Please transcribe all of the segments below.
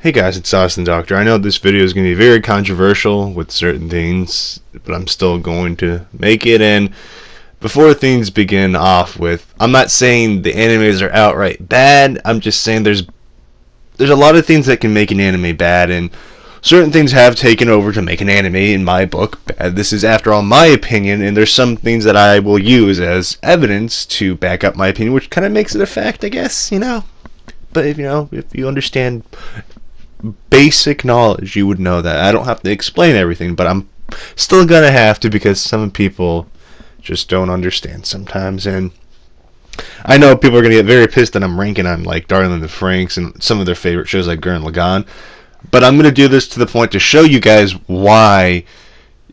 Hey guys, it's Austin Doctor. I know this video is going to be very controversial with certain things, but I'm still going to make it. And before things begin off with, I'm not saying the animes are outright bad. I'm just saying there's a lot of things that can make an anime bad, and certain things have taken over to make an anime, in my book, bad. This is, after all, my opinion, and there's some things that I will use as evidence to back up my opinion, which kind of makes it a fact, I guess, But if you understand basic knowledge, you would know that. I don't have to explain everything, but I'm still gonna have to, because some people just don't understand sometimes. And I know people are gonna get very pissed that I'm ranking on like Darling in the Franxx and some of their favorite shows like Gurren Lagann, but I'm gonna do this to the point to show you guys why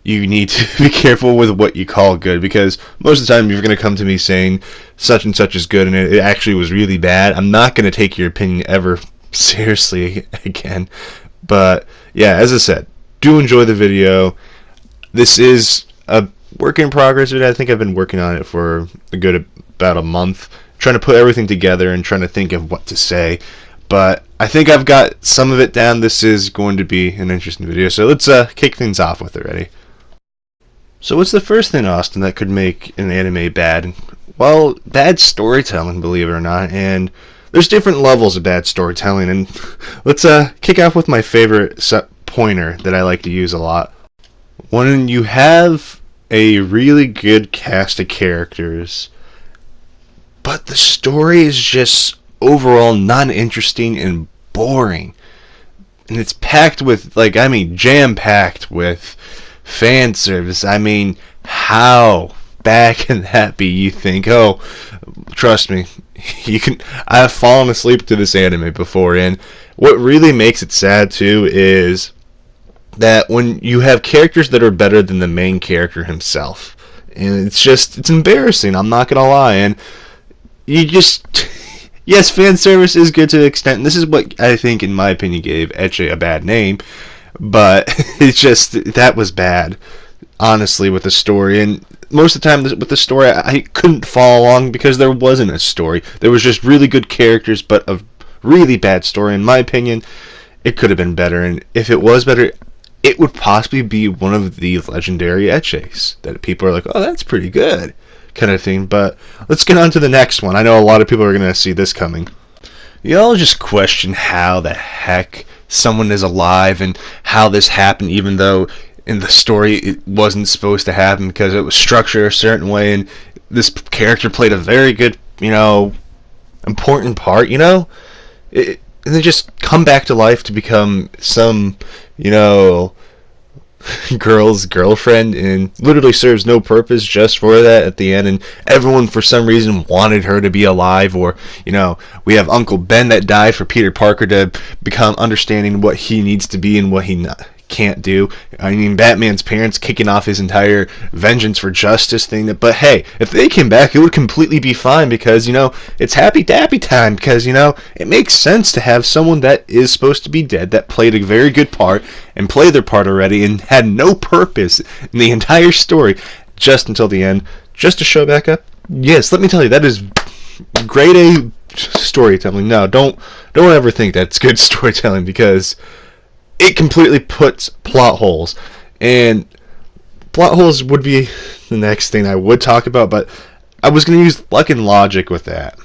you need to be careful with what you call good, because most of the time you're going to come to me saying such and such is good and it actually was really bad. I'm not going to take your opinion ever seriously again. But yeah, as I said, do enjoy the video. This is a work in progress video. I think I've been working on it for about a month, trying to put everything together and trying to think of what to say. But I think I've got some of it down. This is going to be an interesting video, so let's kick things off with it. Ready? So what's the first thing, Austin, that could make an anime bad? Well, bad storytelling, believe it or not. And there's different levels of bad storytelling. And let's kick off with my favorite pointer that I like to use a lot. When you have a really good cast of characters, but the story is just overall non-interesting and boring. And it's packed with, jam-packed with fan service. I mean, how bad can that be? You think, oh, trust me, I've fallen asleep to this anime before. And what really makes it sad too is that when you have characters that are better than the main character himself, and it's embarrassing, I'm not gonna lie. And yes, fan service is good to an extent, and this is what I think, in my opinion, gave Ecce a bad name. But it's just, that was bad, honestly, with the story. And most of the time with the story, I couldn't follow along because there wasn't a story. There was just really good characters, but a really bad story. In my opinion, it could have been better. And if it was better, it would possibly be one of the legendary Ecces that people are like, oh, that's pretty good, kind of thing. But let's get on to the next one. I know a lot of people are going to see this coming. Y'all just question how the heck someone is alive and how this happened, even though in the story it wasn't supposed to happen, because it was structured a certain way and this character played a very good, important part, and they just come back to life to become some, girl's girlfriend, and literally serves no purpose just for that at the end. And everyone for some reason wanted her to be alive. Or we have Uncle Ben that died for Peter Parker to become understanding what he needs to be and what he can't do. I mean, Batman's parents kicking off his entire vengeance for justice thing. But hey, if they came back, it would completely be fine, because it's happy dappy time, because it makes sense to have someone that is supposed to be dead that played a very good part and played their part already and had no purpose in the entire story just until the end, just to show back up. Yes, let me tell you, that is grade A storytelling. No, don't ever think that's good storytelling, because it completely puts plot holes. And plot holes would be the next thing I would talk about, but I was going to use luck and logic with that.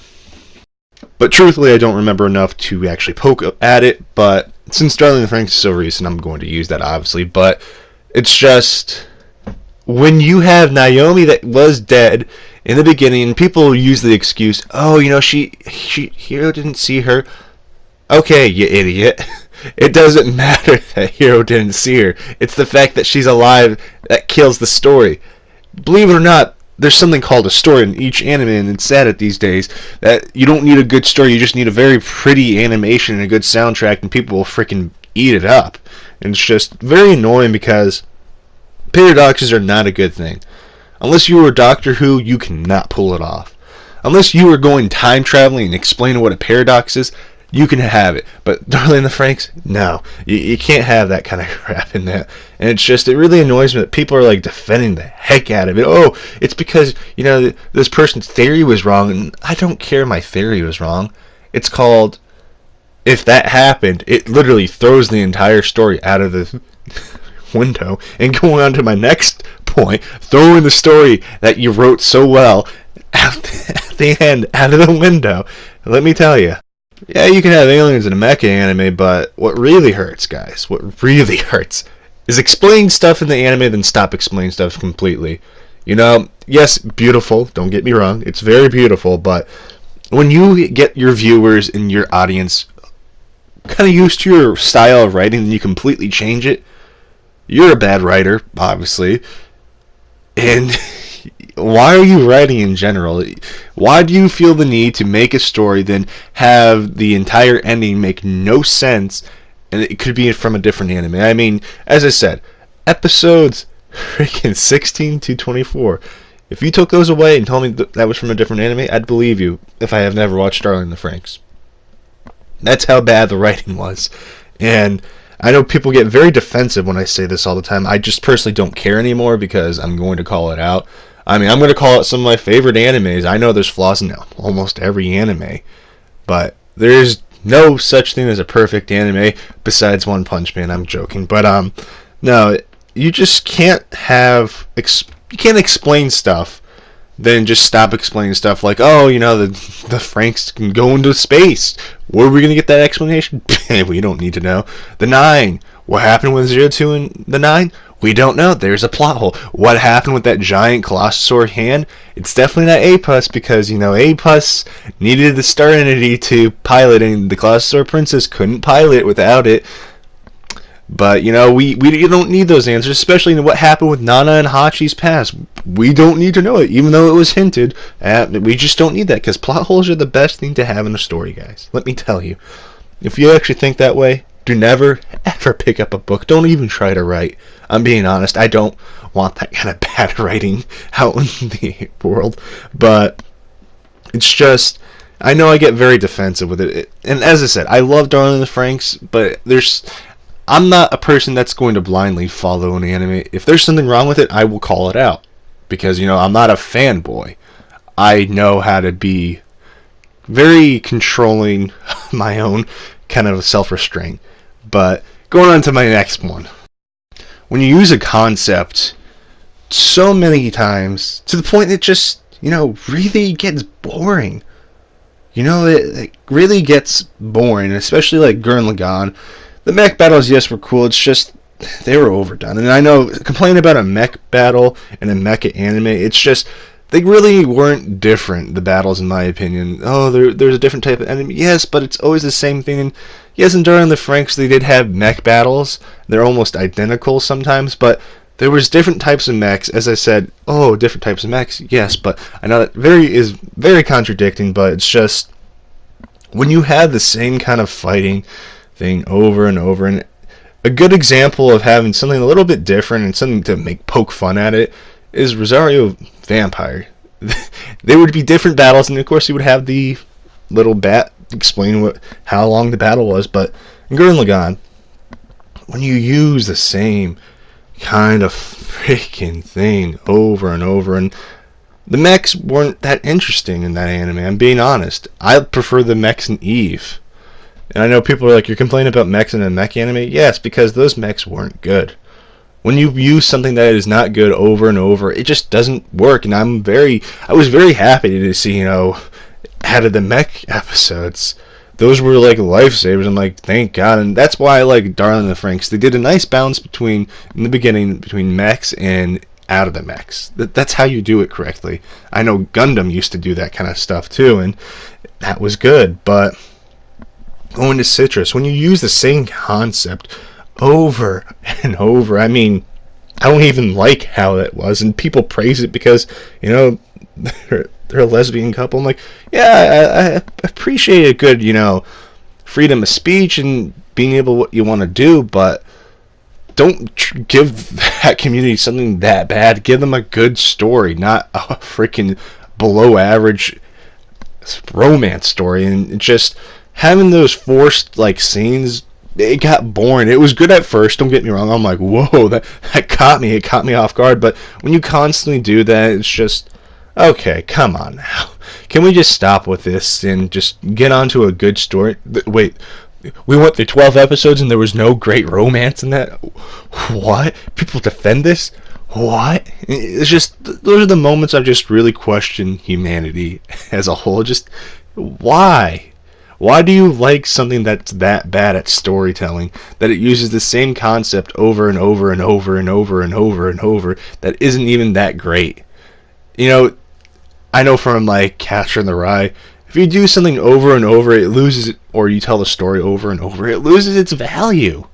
But truthfully, I don't remember enough to actually poke at it. But since Darling in the Franxx is so recent, I'm going to use that, obviously. But it's just, when you have Naomi that was dead in the beginning, and people use the excuse, oh, Hiro didn't see her. Okay, you idiot. It doesn't matter that Hiro didn't see her. It's the fact that she's alive that kills the story. Believe it or not, there's something called a story in each anime, and it's sad at these days that you don't need a good story, you just need a very pretty animation and a good soundtrack, and people will freaking eat it up. And it's just very annoying, because paradoxes are not a good thing. Unless you were Doctor Who, you cannot pull it off. Unless you were going time traveling and explaining what a paradox is, you can have it. But Darling in the Franxx, no. You can't have that kind of crap in that. And it's just, it really annoys me that people are defending the heck out of it. Oh, it's because, this person's theory was wrong. And I don't care my theory was wrong. It's called if that happened, it literally throws the entire story out of the window. And going on to my next point, throwing the story that you wrote so well at the end out of the window. Let me tell you. Yeah, you can have aliens in a mecha anime, but what really hurts, guys, what really hurts is explain stuff in the anime, then stop explaining stuff completely. You know, yes, beautiful, don't get me wrong, it's very beautiful, but when you get your viewers and your audience kind of used to your style of writing and you completely change it, you're a bad writer, obviously. And why are you writing in general? Why do you feel the need to make a story, then have the entire ending make no sense, and it could be from a different anime? I mean, as I said, episodes freaking 16 to 24. If you took those away and told me that was from a different anime, I'd believe you if I have never watched Darling in the Franxx. That's how bad the writing was. And I know people get very defensive when I say this all the time. I just personally don't care anymore because I'm going to call it out. I mean, I'm going to call out some of my favorite animes. I know there's flaws in almost every anime, but there's no such thing as a perfect anime besides One Punch Man. I'm joking, but no, you just can't you can't explain stuff, then just stop explaining stuff like, oh, you know, the Franks can go into space. Where are we going to get that explanation? We don't need to know. The Nine. What happened with Zero Two and the Nine? We don't know. There's a plot hole. What happened with that giant Colossaur hand? It's definitely not Apus because, you know, Apus needed the Star Entity to pilot, and the Colossaur Princess couldn't pilot without it. But, you know, we don't need those answers, especially in what happened with Nana and Hachi's past. We don't need to know it, even though it was hinted at. We just don't need that, because plot holes are the best thing to have in a story, guys. Let me tell you. If you actually think that way, do never, ever pick up a book. Don't even try to write. I'm being honest. I don't want that kind of bad writing out in the world. But it's just, I know I get very defensive with it. And as I said, I love Darling in the Franxx, but I'm not a person that's going to blindly follow an anime. If there's something wrong with it, I will call it out. Because, you know, I'm not a fanboy. I know how to be very controlling my own kind of self-restraint. But going on to my next one. When you use a concept so many times to the point that it just, you know, really gets boring. You know, it really gets boring, especially like Gurren Lagann. The mech battles, yes, were cool. It's just they were overdone. And I know complaining about a mech battle in a mecha anime, it's just they really weren't different, the battles, in my opinion. Oh, there's a different type of enemy. Yes, but it's always the same thing. And yes, and during the Franxx, they did have mech battles. They're almost identical sometimes, but there was different types of mechs. As I said, oh, different types of mechs. Yes, but I know that is very contradicting, but it's just when you have the same kind of fighting thing over and over, and a good example of having something a little bit different and something to poke fun at it is Rosario Vampire. There would be different battles, and of course you would have the little bat explain how long the battle was, but in Gurren Lagann, when you use the same kind of freaking thing over and over, and the mechs weren't that interesting in that anime, I'm being honest. I prefer the mechs in Eve. And I know people are like, you're complaining about mechs in a mech anime? Yes, because those mechs weren't good. When you use something that is not good over and over, it just doesn't work. And I was very happy to see, you know, out of the mech episodes, those were like lifesavers. I'm like, thank God. And that's why I like Darling in the Franxx. They did a nice balance in the beginning, between mechs and out of the mechs. That's how you do it correctly. I know Gundam used to do that kind of stuff too, and that was good. But going to Citrus, when you use the same concept over and over, I mean, I don't even like how that was, and people praise it because, you know, they're a lesbian couple. I'm like, yeah, I appreciate a good, you know, freedom of speech and being able what you want to do, but don't give that community something that bad. Give them a good story, not a freaking below average romance story. And just having those forced like scenes, it got boring. It was good at first, don't get me wrong. I'm like, whoa, that caught me. It caught me off guard. But when you constantly do that, it's just, okay, come on now. Can we just stop with this and just get onto a good story? Wait, we went through 12 episodes and there was no great romance in that. What? People defend this? What? It's just, those are the moments I've just really questioned humanity as a whole. Just, why? Why do you like something that's that bad at storytelling, that it uses the same concept over and over and over and over and over and over, that isn't even that great? You know, I know from like Catcher in the Rye, if you do something over and over, it loses it, or you tell the story over and over, it loses its value.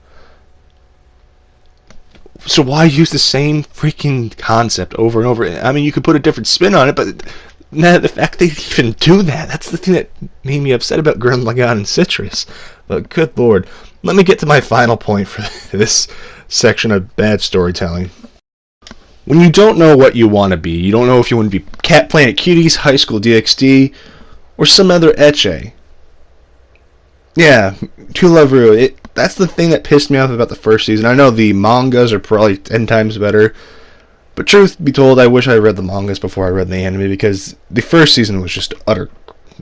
So why use the same freaking concept over and over? I mean, you could put a different spin on it, but the fact they even do that, that's the thing that made me upset about Gurren Lagann and Citrus. But good lord. Let me get to my final point for this section of bad storytelling. When you don't know what you want to be, you don't know if you want to be Cat Planet Cuties, High School DxD, or some other ecche. Yeah, To Love Ru, that's the thing that pissed me off about the first season. I know the mangas are probably 10 times better, but truth be told, I wish I read the mangas before I read the anime, because the first season was just utter,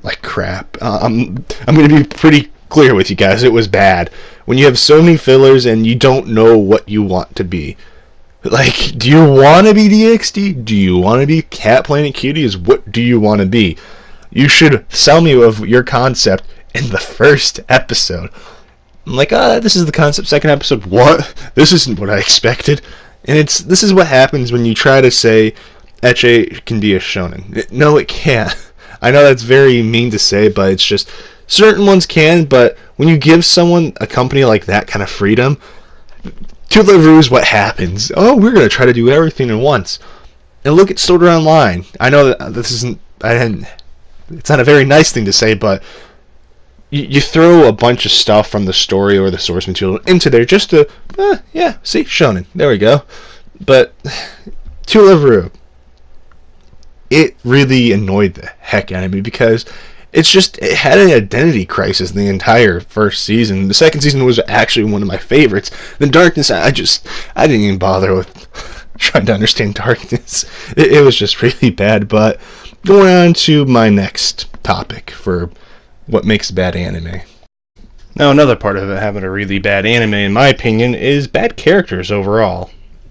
like, crap. I'm going to be pretty clear with you guys, it was bad. When you have so many fillers and you don't know what you want to be. Like, do you want to be DxD? Do you want to be Cat Planet Cuties? What do you want to be? You should sell me of your concept in the first episode. I'm like, this is the concept. Second episode, what? This isn't what I expected. And this is what happens when you try to say ecche can be a shonen. No, it can't. I know that's very mean to say, but it's just certain ones can. But when you give someone, a company like that kind of freedom, To Love Ru is what happens. Oh, we're gonna try to do everything at once. And look at Sword Art Online. I know that this isn't. It's not a very nice thing to say, but you throw a bunch of stuff from the story or the source material into there just to, yeah, see, shonen. There we go. But To Love Ru, it really annoyed the heck out of me, because it had an identity crisis in the entire first season. The second season was actually one of my favorites. The Darkness, I didn't even bother with trying to understand Darkness. It was just really bad. But going on to my next topic for what makes bad anime. Now, another part of it having a really bad anime, in my opinion, is bad characters overall.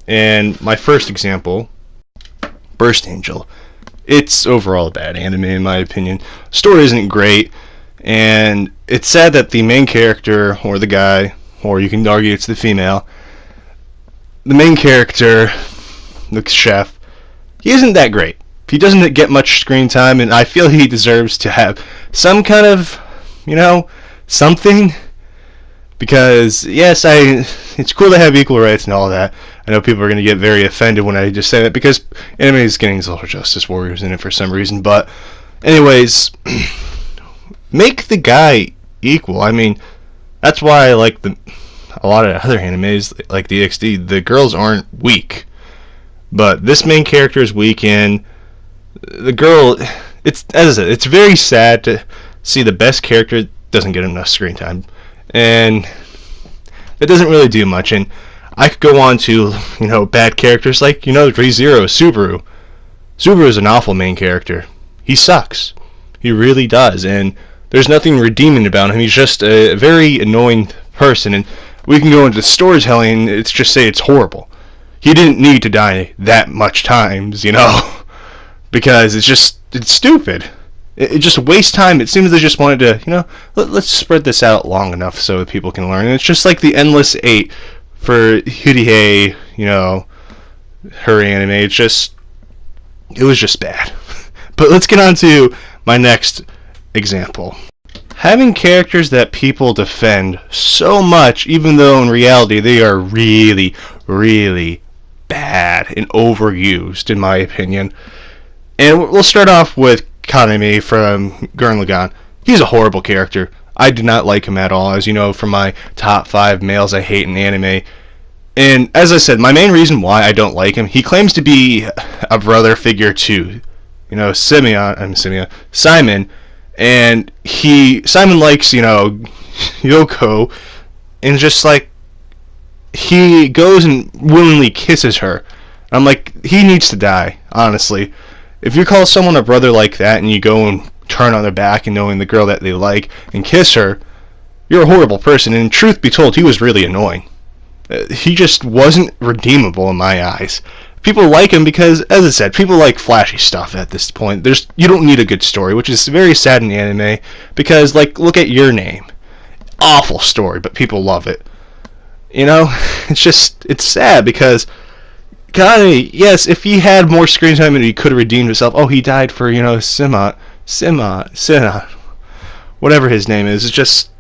And my first example, Burst Angel. It's overall a bad anime, in my opinion. Story isn't great, and it's sad that the main character, or the guy, or you can argue it's the female, the main character, the chef, he isn't that great. He doesn't get much screen time, and I feel he deserves to have some kind of, something. Because, yes, it's cool to have equal rights and all that. I know people are going to get very offended when I just say that, because anime is getting social justice warriors in it for some reason. But, anyways, make the guy equal. I mean, that's why I like a lot of other animes, like DxD. The girls aren't weak. But this main character is weak, and the girl, as I said, it's very sad to see the best character doesn't get enough screen time. And it doesn't really do much. And I could go on to, bad characters like, ReZero, Subaru. Subaru is an awful main character. He sucks. He really does. And there's nothing redeeming about him. He's just a very annoying person. And we can go into storytelling and just say it's horrible. He didn't need to die that much times, because it's stupid. It just wastes time. It seems they just wanted to, let's spread this out long enough so that people can learn. And it's just like the Endless 8 for Hurihei, her anime. It was just bad. But let's get on to my next example. Having characters that people defend so much, even though in reality they are really, really bad and overused, in my opinion. And we'll start off with Kaname from Gurren Lagann. He's a horrible character. I do not like him at all, as you know from my top 5 males I hate in anime. And as I said, my main reason why I don't like him, he claims to be a brother figure to, Simon, and Simon likes, Yoko, and just like, he goes and willingly kisses her. I'm like, he needs to die, honestly. If you call someone a brother like that and you go and turn on their back and knowing the girl that they like and kiss her, you're a horrible person. And truth be told, he was really annoying. He just wasn't redeemable in my eyes. People like him because, as I said, people like flashy stuff at this point. You don't need a good story, which is very sad in anime, because, like, look at Your Name. Awful story, but people love it. You know, it's sad because, God, yes, if he had more screen time and he could have redeemed himself, oh, he died for, Sima, whatever his name is, it's just,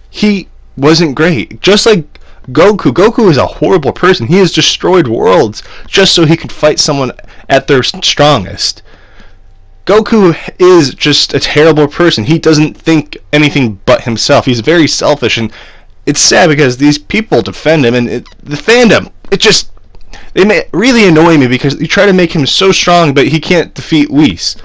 he wasn't great. Just like Goku is a horrible person. He has destroyed worlds just so he could fight someone at their strongest. Goku is just a terrible person. He doesn't think anything but himself. He's very selfish, and it's sad because these people defend him, and the fandom, they really annoy me because you try to make him so strong, but he can't defeat Whis.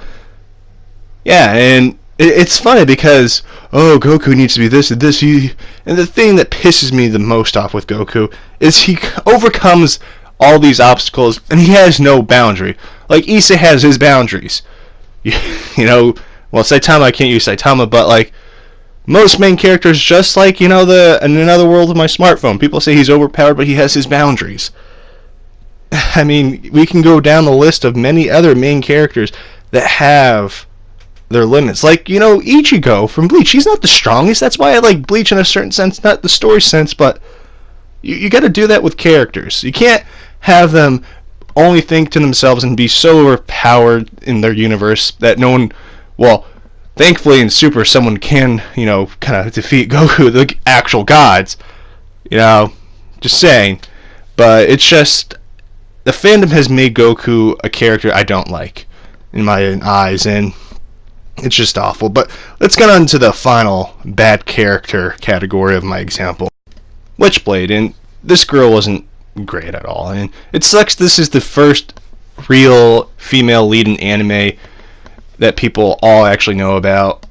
Yeah, and it's funny because, oh, Goku needs to be this and this. And the thing that pisses me the most off with Goku is he overcomes all these obstacles and he has no boundary. Like, Issa has his boundaries. Well, Saitama, I can't use Saitama, but, like, most main characters, just like, in Another World of My Smartphone, people say he's overpowered, but he has his boundaries. I mean, we can go down the list of many other main characters that have their limits. Like, Ichigo from Bleach. He's not the strongest. That's why I like Bleach in a certain sense, not the story sense, but you got to do that with characters. You can't have them only think to themselves and be so overpowered in their universe that no one, well, thankfully in Super someone can, kind of defeat Goku, the actual gods. Just saying. But it's just, the fandom has made Goku a character I don't like in my eyes, and it's just awful. But let's get on to the final bad character category of my example. Witchblade, and this girl wasn't great at all. And it sucks this is the first real female lead in anime that people all actually know about,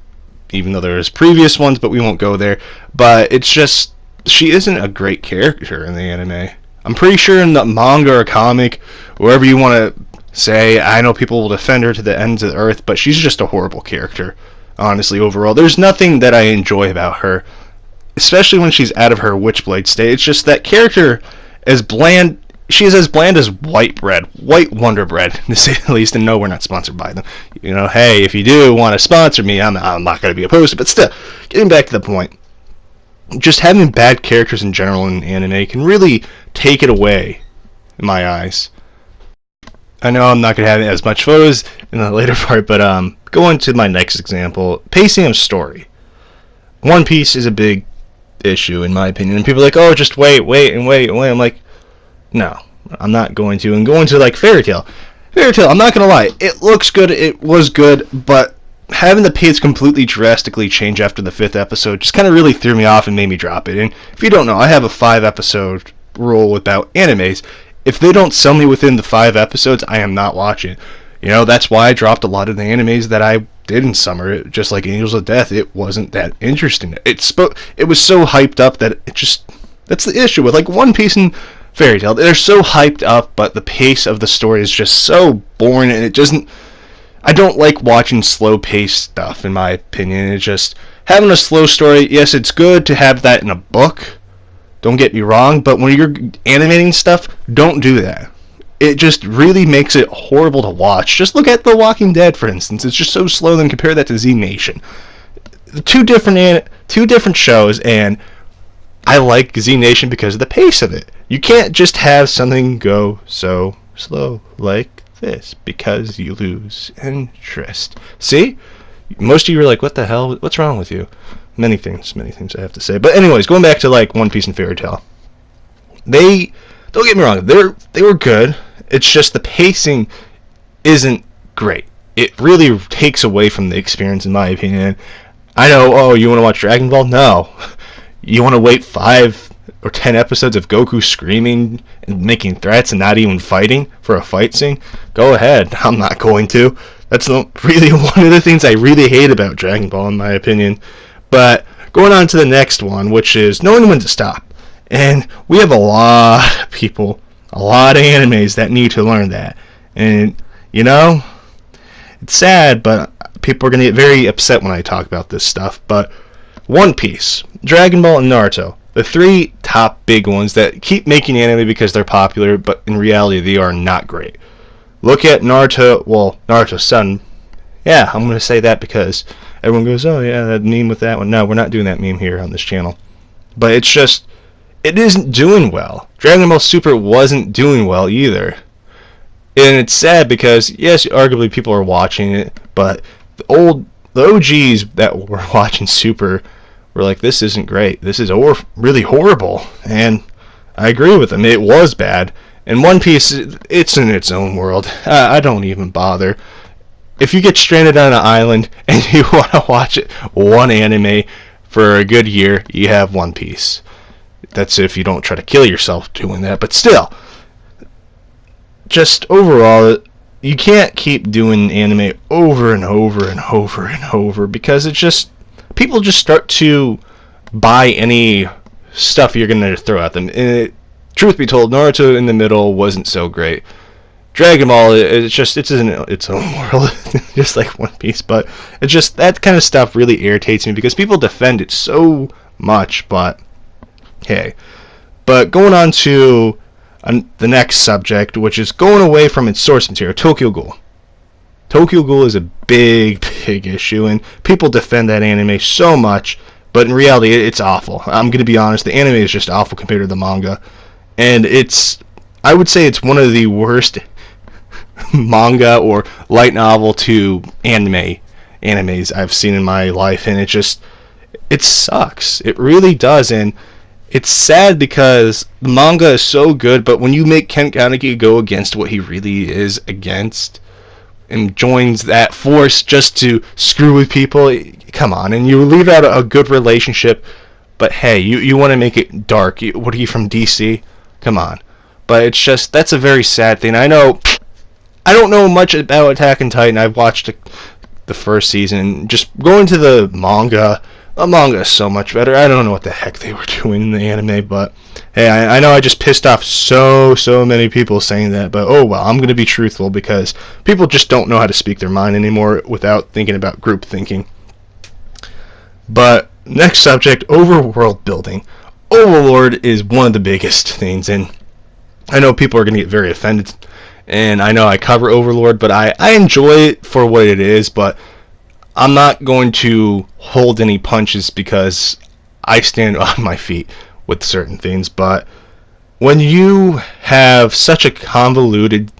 even though there's previous ones, but we won't go there. But it's just, she isn't a great character in the anime. I'm pretty sure in the manga or comic, wherever you want to say, I know people will defend her to the ends of the earth, but she's just a horrible character, honestly, overall. There's nothing that I enjoy about her, especially when she's out of her Witchblade state. It's just that character is bland. She is as bland as white Wonder Bread, to say the least, and no, we're not sponsored by them. Hey, if you do want to sponsor me, I'm not going to be opposed to it, but still, getting back to the point, just having bad characters in general in anime can really take it away, in my eyes. I know I'm not going to have as much photos in the later part, but going to my next example, pacing of story. One Piece is a big issue, in my opinion, and people are like, oh, just wait. I'm like, no, I'm not going to. And going to, like, Fairy Tail, I'm not going to lie, it looks good, it was good, but having the pace completely drastically change after the 5th episode just kind of really threw me off and made me drop it. And if you don't know, I have a 5-episode rule about animes. If they don't sell me within the 5 episodes, I am not watching. That's why I dropped a lot of the animes that I did in summer. Just like Angels of Death, it wasn't that interesting. It was so hyped up that that's the issue with, like, One Piece and Fairy Tail. They're so hyped up, but the pace of the story is just so boring, and it doesn't. I don't like watching slow-paced stuff, in my opinion. It's just, having a slow story, yes, it's good to have that in a book. Don't get me wrong, but when you're animating stuff, don't do that. It just really makes it horrible to watch. Just look at The Walking Dead, for instance. It's just so slow, then compare that to Z Nation. Two different shows, and I like Z Nation because of the pace of it. You can't just have something go so slow like this because you lose interest. See? Most of you are like, what the hell? What's wrong with you? Many things I have to say. But anyways, going back to, like, One Piece and Fairy Tail. Don't get me wrong, they were good. It's just the pacing isn't great. It really takes away from the experience, in my opinion. I know, oh, you want to watch Dragon Ball? No. You want to wait 5 or 10 episodes of Goku screaming and making threats and not even fighting for a fight scene? Go ahead. I'm not going to. That's really one of the things I really hate about Dragon Ball, in my opinion. But going on to the next one, which is knowing when to stop. And we have a lot of people, a lot of animes that need to learn that. And, it's sad, but people are going to get very upset when I talk about this stuff, but One Piece, Dragon Ball, and Naruto, the three top big ones that keep making anime because they're popular, but in reality they are not great. Look at Naruto, well, Naruto's son. Yeah, I'm going to say that because everyone goes, oh yeah, that meme with that one. No, we're not doing that meme here on this channel. But it's just, it isn't doing well. Dragon Ball Super wasn't doing well either. And it's sad because, yes, arguably people are watching it, but the OGs that were watching Super were like, this isn't great. This is really horrible. And I agree with them. It was bad. And One Piece, it's in its own world. I don't even bother. If you get stranded on an island and you want to watch one anime for a good year, you have One Piece. That's if you don't try to kill yourself doing that. But still, just overall, you can't keep doing anime over and over and over and over because it's just, people just start to buy any stuff you're going to throw at them. And truth be told, Naruto in the middle wasn't so great. Dragon Ball, it's in its own world, just like One Piece, but it's just, that kind of stuff really irritates me because people defend it so much, but hey. But going on to the next subject, which is going away from its source material, Tokyo Ghoul. Tokyo Ghoul is a big issue, and people defend that anime so much, but in reality, it's awful. I'm going to be honest, the anime is just awful compared to the manga, and I would say it's one of the worst manga or light novel to animes I've seen in my life, and it sucks. It really does, and it's sad because the manga is so good, but when you make Ken Kaneki go against what he really is against and joins that force just to screw with people, come on, and you leave out a good relationship, but hey, you want to make it dark. What are you, from DC? Come on. But it's just, that's a very sad thing. I don't know much about Attack on Titan. I've watched the first season. Just going to the manga is so much better. I don't know what the heck they were doing in the anime, but hey, I know I just pissed off so many people saying that, but oh well, I'm going to be truthful because people just don't know how to speak their mind anymore without thinking about group thinking. But next subject, overworld building. Overlord is one of the biggest things, and I know people are going to get very offended, and I know I cover Overlord, but I enjoy it for what it is, but I'm not going to hold any punches because I stand on my feet with certain things. But when you have such a convoluted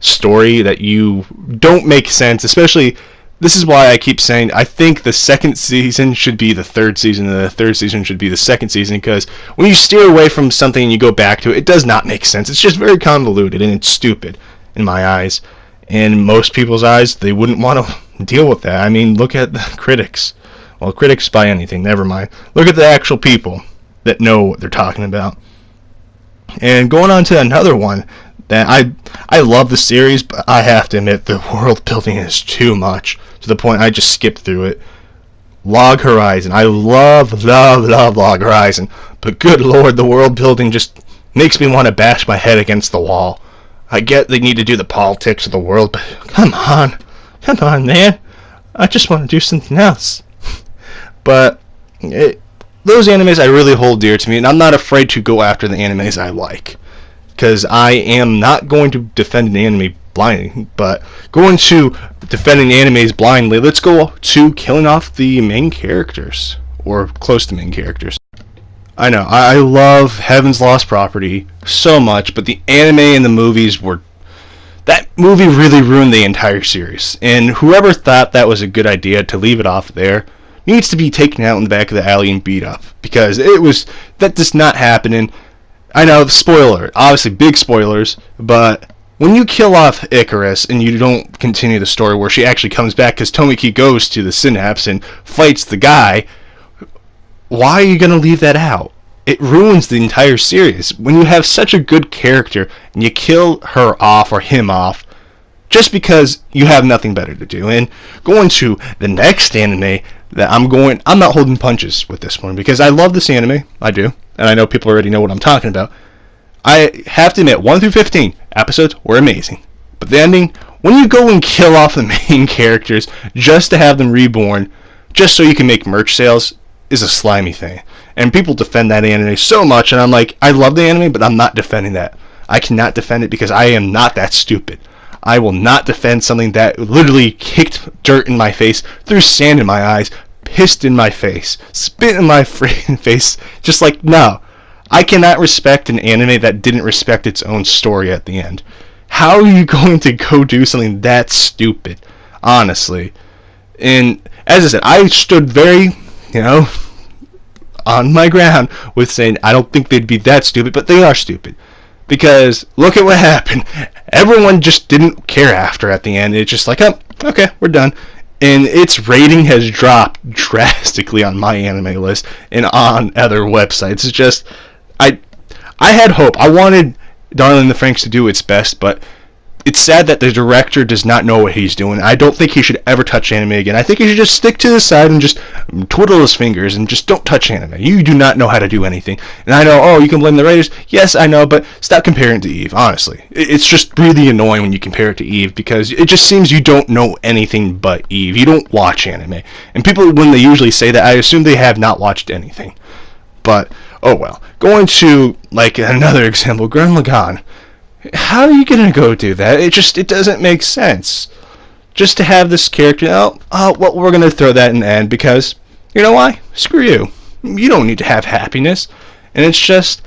story that you don't make sense, especially, this is why I keep saying I think the second season should be the third season and the third season should be the second season, because when you steer away from something and you go back to it, it does not make sense. It's just very convoluted and it's stupid in my eyes. In most people's eyes, they wouldn't want to deal with that. I mean, look at the critics. Well, critics buy anything, never mind. Look at the actual people that know what they're talking about. And going on to another one that I love the series, but I have to admit the world building is too much, to the point I just skipped through it. Log Horizon. I love Log Horizon, but good lord, the world building just makes me want to bash my head against the wall. I get they need to do the politics of the world, but come on, man. I just want to do something else. But those animes I really hold dear to me, and I'm not afraid to go after the animes I like, because I am not going to defend an anime blindly, but going to defending animes blindly, let's go to killing off the main characters, or close to main characters. I know, I love Heaven's Lost Property so much, but the anime and the movies were... That movie really ruined the entire series, and whoever thought that was a good idea to leave it off there needs to be taken out in the back of the alley and beat up, because that does not happen. And I know, spoiler, obviously big spoilers, but when you kill off Icarus and you don't continue the story where she actually comes back, because Tomiki goes to the Synapse and fights the guy, why are you going to leave that out? It ruins the entire series. When you have such a good character and you kill her off or him off just because you have nothing better to do. And going to the next anime that I'm not holding punches with this one, because I love this anime, I do, and I know people already know what I'm talking about. I have to admit, 1 through 15 episodes were amazing, but the ending when you go and kill off the main characters just to have them reborn, just so you can make merch sales, is a slimy thing. And people defend that anime so much, and I'm like, I love the anime, but I'm not defending that. I cannot defend it because I am not that stupid. I will not defend something that literally kicked dirt in my face, threw sand in my eyes, pissed in my face, spit in my freaking face. Just like, no. I cannot respect an anime that didn't respect its own story at the end. How are you going to go do something that stupid? Honestly. And as I said, I stood very, on my ground with saying I don't think they'd be that stupid, but they are stupid. Because look at what happened. Everyone just didn't care after at the end. It's just like, oh, okay, we're done. And its rating has dropped drastically on my anime list and on other websites. It's just, I had hope. I wanted Darling in the Franxx to do its best, but it's sad that the director does not know what he's doing. I don't think he should ever touch anime again. I think he should just stick to the side and just twiddle his fingers and just don't touch anime. You do not know how to do anything. And I know, oh, you can blame the writers. Yes, I know, but stop comparing to Eve, honestly. It's just really annoying when you compare it to Eve because it just seems you don't know anything but Eve. You don't watch anime. And people, when they usually say that, I assume they have not watched anything. But, oh well. Going to, like, another example, Gurren Lagann. How are you gonna go do that? It doesn't make sense. Just to have this character, well, we're gonna throw that in the end because, you know why? Screw you. You don't need to have happiness. And it's just,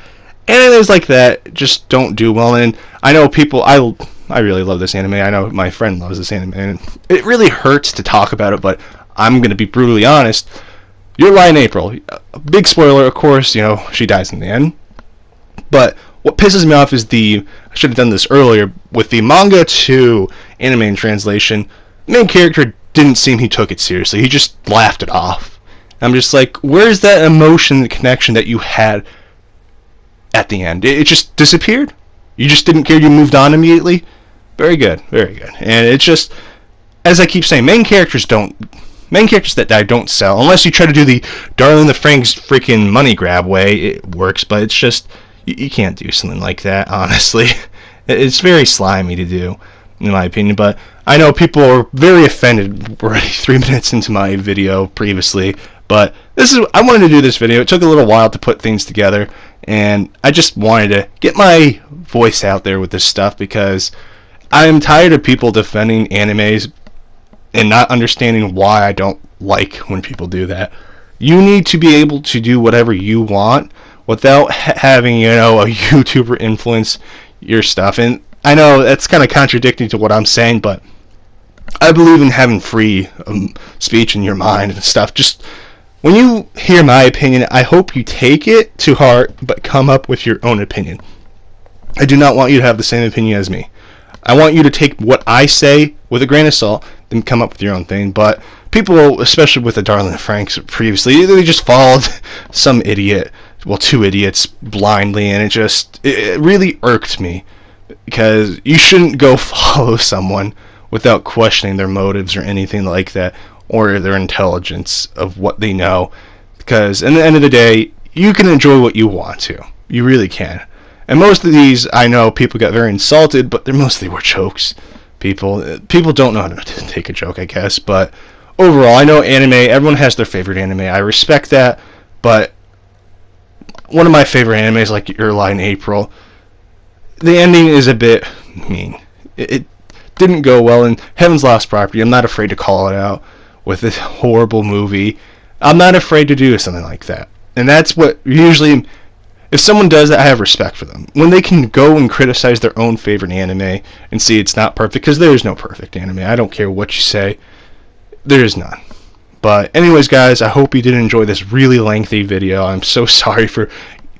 animes like that just don't do well. And I know people, I really love this anime. I know my friend loves this anime. And it really hurts to talk about it, but I'm gonna be brutally honest. Your Lie in April. Big spoiler, of course, she dies in the end. But what pisses me off is I should have done this earlier, with the manga to anime in translation, the main character didn't seem he took it seriously. He just laughed it off. I'm just like, where's that emotion, the connection that you had at the end? It just disappeared? You just didn't care, you moved on immediately? Very good, very good. And it's just, as I keep saying, main characters that die don't sell, unless you try to do the Darling in the Franxx freaking money grab way, it works, but it's just, you can't do something like that, honestly. It's very slimy to do, in my opinion, but I know people are very offended already 3 minutes into my video previously, but I wanted to do this video. It took a little while to put things together, and I just wanted to get my voice out there with this stuff because I am tired of people defending animes and not understanding why I don't like when people do that. You need to be able to do whatever you want without having, a YouTuber influence your stuff. And I know that's kind of contradicting to what I'm saying, but I believe in having free speech in your mind and stuff. Just when you hear my opinion, I hope you take it to heart, but come up with your own opinion. I do not want you to have the same opinion as me. I want you to take what I say with a grain of salt, then come up with your own thing. But people, especially with the Darling in the Franxx previously, they just followed some idiot, well, two idiots blindly, and it really irked me because you shouldn't go follow someone without questioning their motives or anything like that, or their intelligence of what they know, because in the end of the day, you can enjoy what you want to. You really can. And most of these, I know people got very insulted, but they mostly were jokes. People don't know how to take a joke, I guess, but overall, I know anime, everyone has their favorite anime. I respect that, but one of my favorite animes, like Your Lie in April, the ending is a bit mean. It didn't go well, and Heaven's Lost Property, I'm not afraid to call it out with this horrible movie. I'm not afraid to do something like that. And that's what usually, if someone does that, I have respect for them. When they can go and criticize their own favorite anime and see it's not perfect, because there is no perfect anime. I don't care what you say. There is none. But anyways, guys, I hope you did enjoy this really lengthy video. I'm so sorry for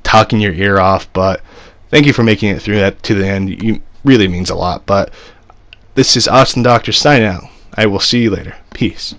talking your ear off, but thank you for making it through that to the end. It really means a lot. But this is Austin Doctor signing out. I will see you later. Peace.